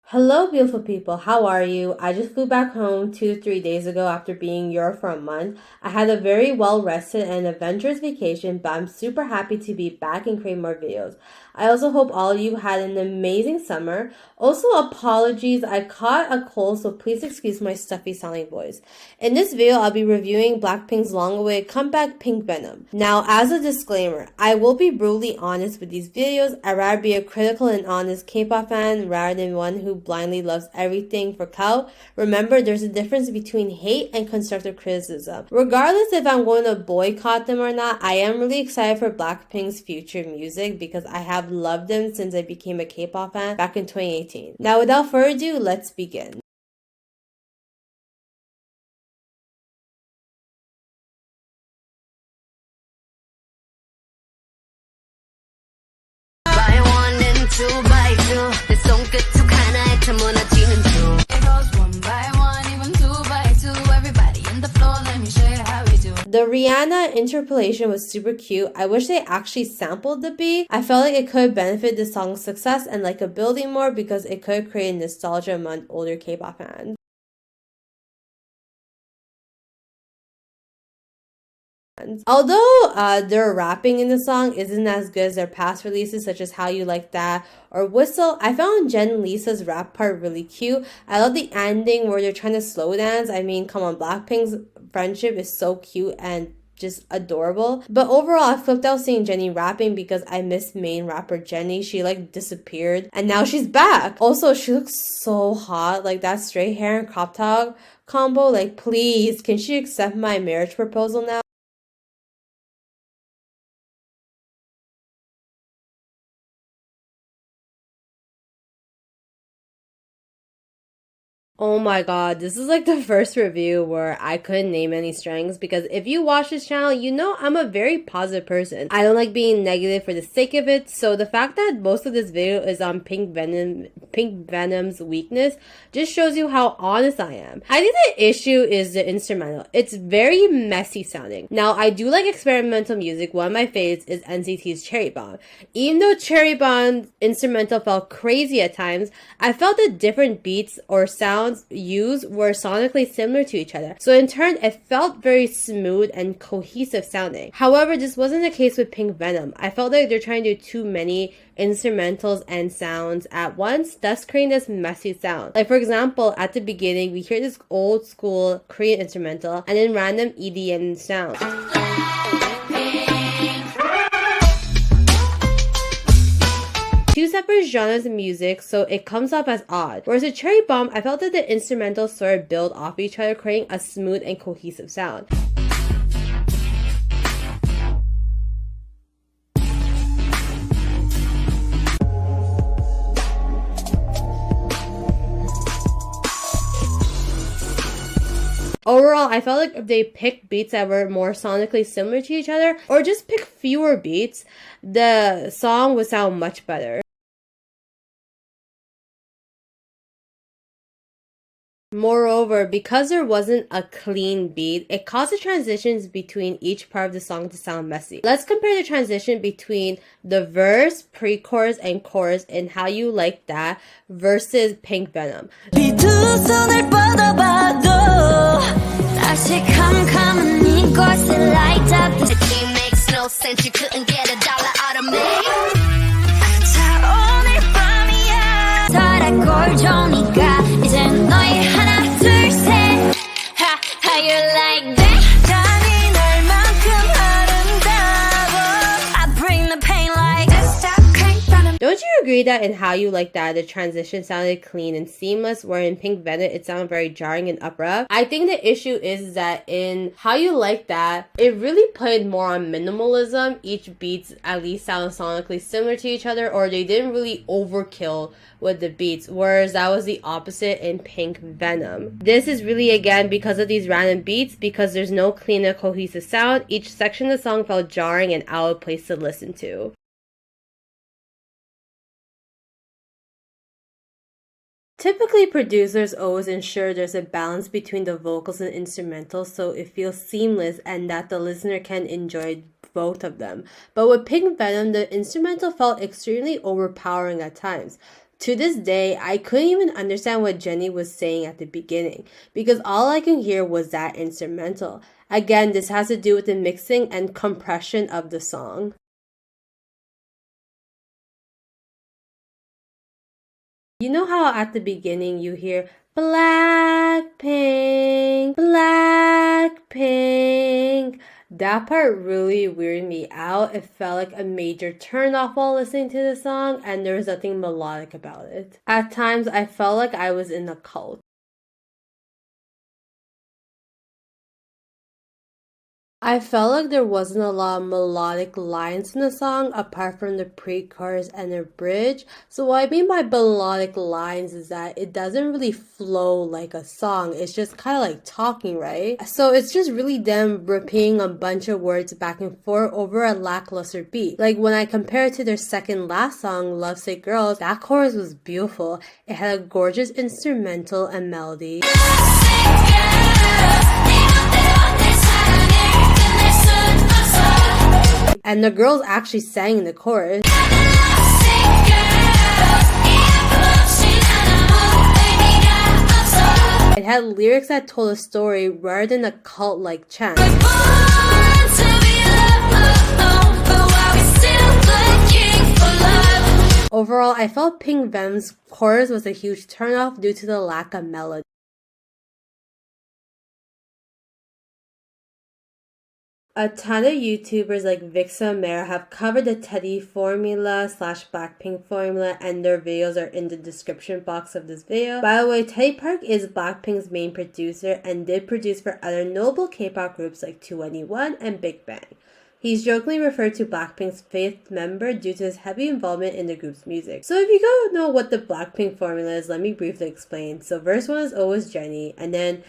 Hello, beautiful people. How are you? I just flew back home 3 days ago after being in Europe for a month. I had a very well rested and adventurous vacation, but I'm super happy to be back and create more videos. I also hope all of you had an amazing summer. Also, apologies, I caught a cold, so please excuse my stuffy sounding voice. In this video, I'll be reviewing Blackpink's long-awaited comeback, Pink Venom. Now, as a disclaimer, I will be brutally honest with these videos. I'd rather be a critical and honest K-pop fan rather than one who blindly loves everything for clout. Remember, there's a difference between hate and constructive criticism. Regardless if I'm going to boycott them or not, I am really excited for Blackpink's future music because I have loved them since I became a K-pop fan back in 2018. Now, without further ado, let's begin. two by two 내 손끝 툭 하나에 다 무너지는 중 It goes one by one, even two by two Everybody in the floor, let me show you how we do The Rihanna Interpolation was super cute. I wish they actually sampled the beat. I felt like it could have benefited the song's success and like a building more because it could have created nostalgia among older K-pop fans. Although their rapping in the song isn't as good as their past releases such as How You Like That or Whistle, I found Lisa's rap part really cute. I love the ending where they're trying to slow dance. I mean, come on, Blackpink's friendship is so cute and just adorable. But overall, I flipped out seeing Jennie rapping because I miss main rapper Jennie. She like disappeared and now she's back. Also, she looks so hot. Like that straight hair and crop top combo. Like, please, can she accept my marriage proposal now? Oh my god, this is like the first review where I couldn't name any strengths because if you watch this channel, you know I'm a very positive person. I don't like being negative for the sake of it, so the fact that most of this video is on Pink Venom's weakness just shows you how honest I am. I think the issue is the instrumental. It's very messy sounding. Now, I do like experimental music. One of my favorites is NCT's Cherry Bomb. Even though Cherry Bomb's instrumental felt crazy at times, I felt the different beats or sounds used were sonically similar to each other. So in turn, it felt very smooth and cohesive sounding. However, this wasn't the case with Pink Venom. I felt like they're trying to do too many instrumentals and sounds at once, thus creating this messy sound. Like for example, at the beginning, we hear this old school Korean instrumental and then random EDM sounds. Two separate genres of music, so it comes off as odd. Whereas with Cherry Bomb, I felt that the instrumentals sort of build off each other, creating a smooth and cohesive sound. Overall, I felt like if they picked beats that were more sonically similar to each other, or just pick fewer beats, the song would sound much better. Moreover, because there wasn't a clean beat, it caused the transitions between each part of the song to sound messy. Let's compare the transition between the verse, pre-chorus, and chorus in How You Like That versus Pink Venom. Makes no sense, you couldn't get a dollar out of me How you like that? I bring the pain like Don't you agree that in How You Like That, the transition sounded clean and seamless, where in Pink Venom, it sounded very jarring and abrupt? I think the issue is that in How You Like That, it really played more on minimalism. Each beats at least sound sonically similar to each other, or they didn't really overkill with the beats, whereas that was the opposite in Pink Venom. This is really, again, because of these random beats, because there's no clean and cohesive sound. Each section of the song felt jarring and out of place to listen to. Typically, producers always ensure there's a balance between the vocals and instrumentals so it feels seamless and that the listener can enjoy both of them. But with Pink Venom, the instrumental felt extremely overpowering at times. To this day, I couldn't even understand what Jennie was saying at the beginning because all I could hear was that instrumental. Again, this has to do with the mixing and compression of the song. You know how at the beginning you hear Blackpink, Blackpink? That part really weirded me out. It felt like a major turnoff while listening to the song, and there was nothing melodic about it. At times, I felt like I was in a cult. I felt like there wasn't a lot of melodic lines in the song apart from the pre-chorus and the bridge. So what I mean by melodic lines is that it doesn't really flow like a song. It's just kind of like talking, right? So it's just really them repeating a bunch of words back and forth over a lackluster beat. Like when I compare it to their second last song, Lovesick Girls, that chorus was beautiful. It had a gorgeous instrumental and melody. And the girls actually sang in the chorus. It had lyrics that told a story rather than a cult-like chant. Overall, I felt Pink Venom's chorus was a huge turnoff due to the lack of melody. A ton of YouTubers like Vixa Mare have covered the Teddy formula / Blackpink formula, and their videos are in the description box of this video. By the way, Teddy Park is Blackpink's main producer and did produce for other notable K-pop groups like 2NE1 and Big Bang. He's jokingly referred to Blackpink's fifth member due to his heavy involvement in the group's music. So if you don't know what the Blackpink formula is, let me briefly explain. So verse 1 is always Jennie, and then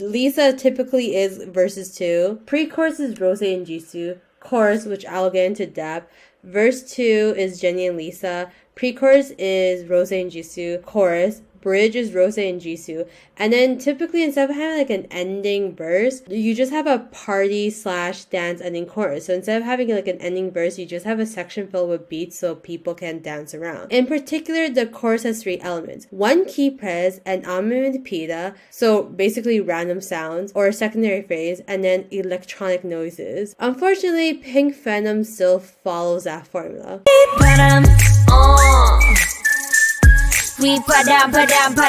Lisa typically is verses 2. Pre-chorus is Rose and Jisoo. Chorus, which I'll get into depth. Verse 2 is Jennie and Lisa. Pre-chorus is Rose and Jisoo. Chorus. Bridge is Rose and Jisoo. And then typically instead of having like an ending verse, you just have a party / dance ending chorus. So instead of having like an ending verse, you just have a section filled with beats so people can dance around. In particular, the chorus has 3 elements. 1 key press and onomatopoeia, so basically random sounds or a secondary phrase, and then electronic noises. Unfortunately, Pink Venom still follows that formula. We padam.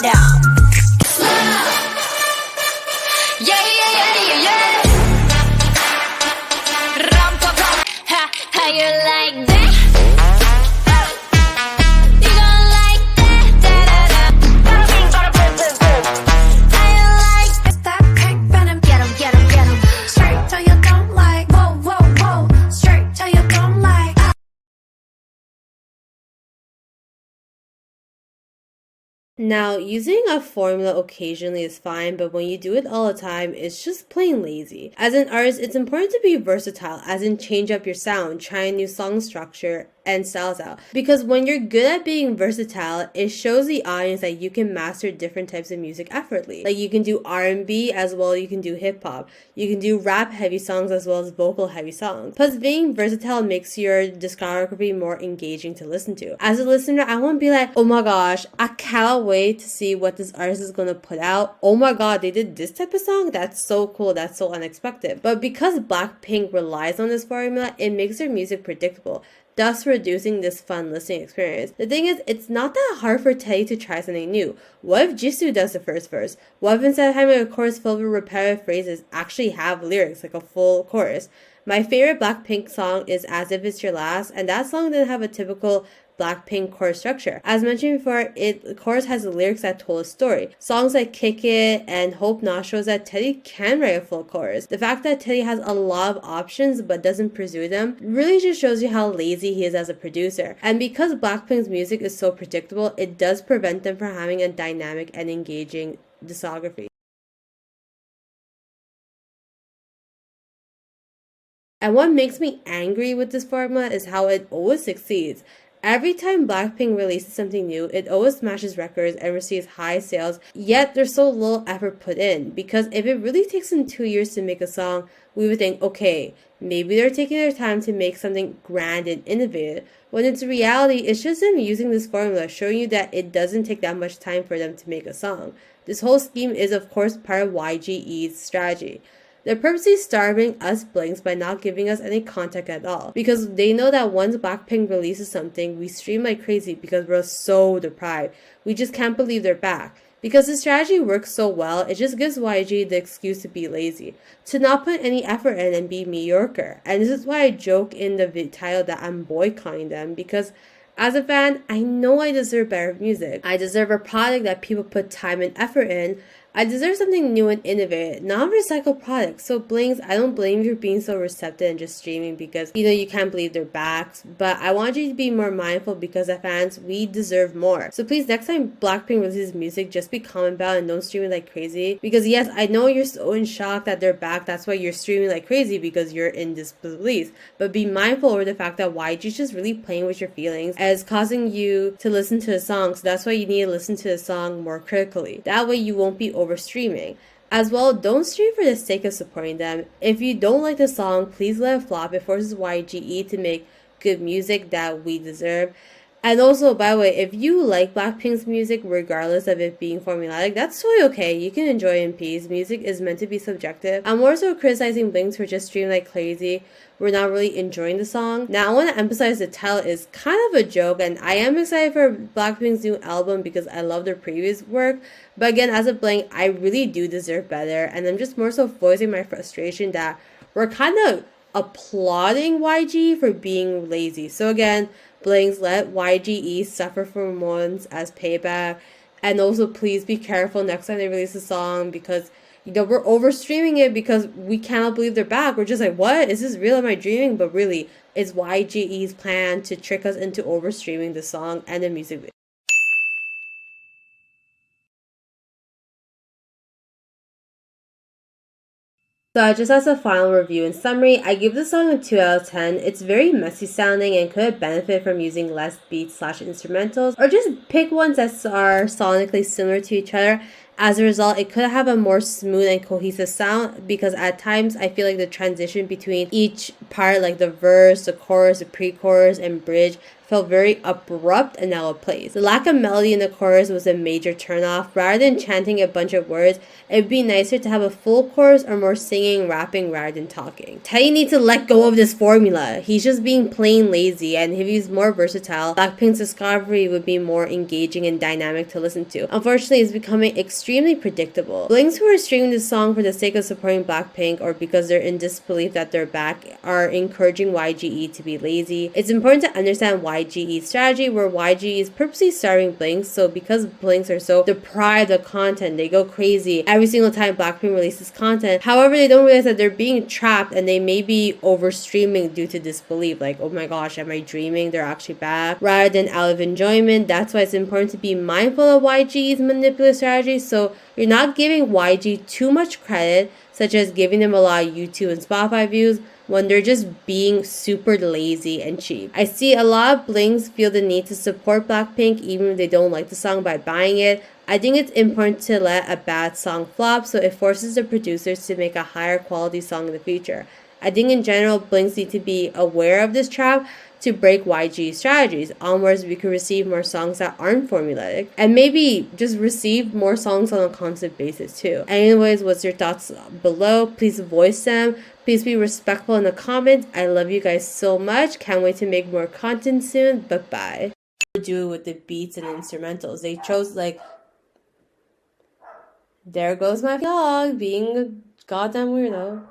Yeah. How you like that? You gon' like that? How you like that? Pink Venom, get 'em. Straight till you don't like. Whoa. Straight till you don't like. Now, using a formula occasionally is fine, but when you do it all the time, it's just plain lazy. As an artist, it's important to be versatile, as in change up your sound, try a new song structure, and styles out. Because when you're good at being versatile, it shows the audience that you can master different types of music effortlessly. Like you can do R&B as well as you can do hip hop. You can do rap heavy songs as well as vocal heavy songs. Plus, being versatile makes your discography more engaging to listen to. As a listener, I won't be like, oh my gosh, I cannot wait to see what this artist is gonna put out. Oh my god, they did this type of song? That's so cool, that's so unexpected. But because Blackpink relies on this formula, it makes their music predictable, thus reducing this fun listening experience. The thing is, it's not that hard for Teddy to try something new. What if Jisoo does the first verse? What if instead of having a chorus filled with repetitive phrases, actually have lyrics, like a full chorus? My favorite Blackpink song is As If It's Your Last, and that song didn't have a typical Blackpink chorus structure. As mentioned before, the chorus has the lyrics that told a story. Songs like Kick It and Hope Not shows that Teddy can write a full chorus. The fact that Teddy has a lot of options but doesn't pursue them really just shows you how lazy he is as a producer. And because Blackpink's music is so predictable, it does prevent them from having a dynamic and engaging discography. And what makes me angry with this formula is how it always succeeds. Every time Blackpink releases something new, it always smashes records and receives high sales, yet there's so little effort put in. Because if it really takes them 2 years to make a song, we would think, okay, maybe they're taking their time to make something grand and innovative. When it's reality, it's just them using this formula, showing you that it doesn't take that much time for them to make a song. This whole scheme is of course part of YGE's strategy. They're purposely starving us blinks by not giving us any contact at all, because they know that once Blackpink releases something, we stream like crazy because we're so deprived. We just can't believe they're back. Because the strategy works so well, it just gives YG the excuse to be lazy, to not put any effort in and be mediocre. And this is why I joke in the title that I'm boycotting them, because as a fan, I know I deserve better music. I deserve a product that people put time and effort in. I deserve something new and innovative, not recycled products. So Blinks, I don't blame you for being so receptive and just streaming because you can't believe their backs. But I want you to be more mindful because as fans, we deserve more. So please, next time Blackpink releases music, just be calm about it and don't stream it like crazy. Because yes, I know you're so in shock that they're back. That's why you're streaming like crazy because you're in disbelief. But be mindful over the fact that YG's just really playing with your feelings and is causing you to listen to the song. So that's why you need to listen to the song more critically. That way you won't be over streaming. As well, don't stream for the sake of supporting them. If you don't like the song, please let it flop. It forces YGE to make good music that we deserve. And also, by the way, if you like Blackpink's music, regardless of it being formulaic, that's totally okay. You can enjoy in peace. Music is meant to be subjective. I'm more so criticizing Blinks for just streaming like crazy. We're not really enjoying the song. Now, I want to emphasize the title is kind of a joke, and I am excited for Blackpink's new album because I love their previous work. But again, as a Blink, I really do deserve better, and I'm just more so voicing my frustration that we're kind of applauding YG for being lazy. So again, Blinks, let YGE suffer for once as payback. And also, please be careful next time they release a song because, we're overstreaming it because we cannot believe they're back. We're just like, what? Is this real? Am I dreaming? But really, it's YGE's plan to trick us into overstreaming the song and the music video. So just as a final review and summary, I give the song a 2 out of 10. It's very messy sounding and could have benefited from using less beats / instrumentals, or just pick ones that are sonically similar to each other. As a result, it could have a more smooth and cohesive sound because at times I feel like the transition between each part, like the verse, the chorus, the pre-chorus, and bridge, felt very abrupt and out of place. The lack of melody in the chorus was a major turnoff. Rather than chanting a bunch of words, it'd be nicer to have a full chorus or more singing, rapping rather than talking. Taehyung needs to let go of this formula. He's just being plain lazy, and if he's more versatile, Blackpink's discovery would be more engaging and dynamic to listen to. Unfortunately, it's becoming extremely predictable. Blinks who are streaming this song for the sake of supporting Blackpink or because they're in disbelief that they're back are encouraging YGE to be lazy. It's important to understand YGE's strategy, where YGE is purposely starving Blinks, so because Blinks are so deprived of content, they go crazy every single time Blackpink releases content. However, they don't realize that they're being trapped and they may be overstreaming due to disbelief, like, oh my gosh, am I dreaming? They're actually back, rather than out of enjoyment. That's why it's important to be mindful of YGE's manipulative strategy, so you're not giving YG too much credit, such as giving them a lot of YouTube and Spotify views, when they're just being super lazy and cheap. I see a lot of Blinks feel the need to support Blackpink even if they don't like the song by buying it. I think it's important to let a bad song flop so it forces the producers to make a higher quality song in the future. I think in general, Blinks need to be aware of this trap to break YG strategies. Onwards, we could receive more songs that aren't formulaic, and maybe just receive more songs on a constant basis too. Anyways, what's your thoughts below? Please voice them. Please be respectful in the comments. I love you guys so much. Can't wait to make more content soon. Bye-bye. Do it with the beats and instrumentals. They chose like, there goes my vlog being a goddamn weirdo.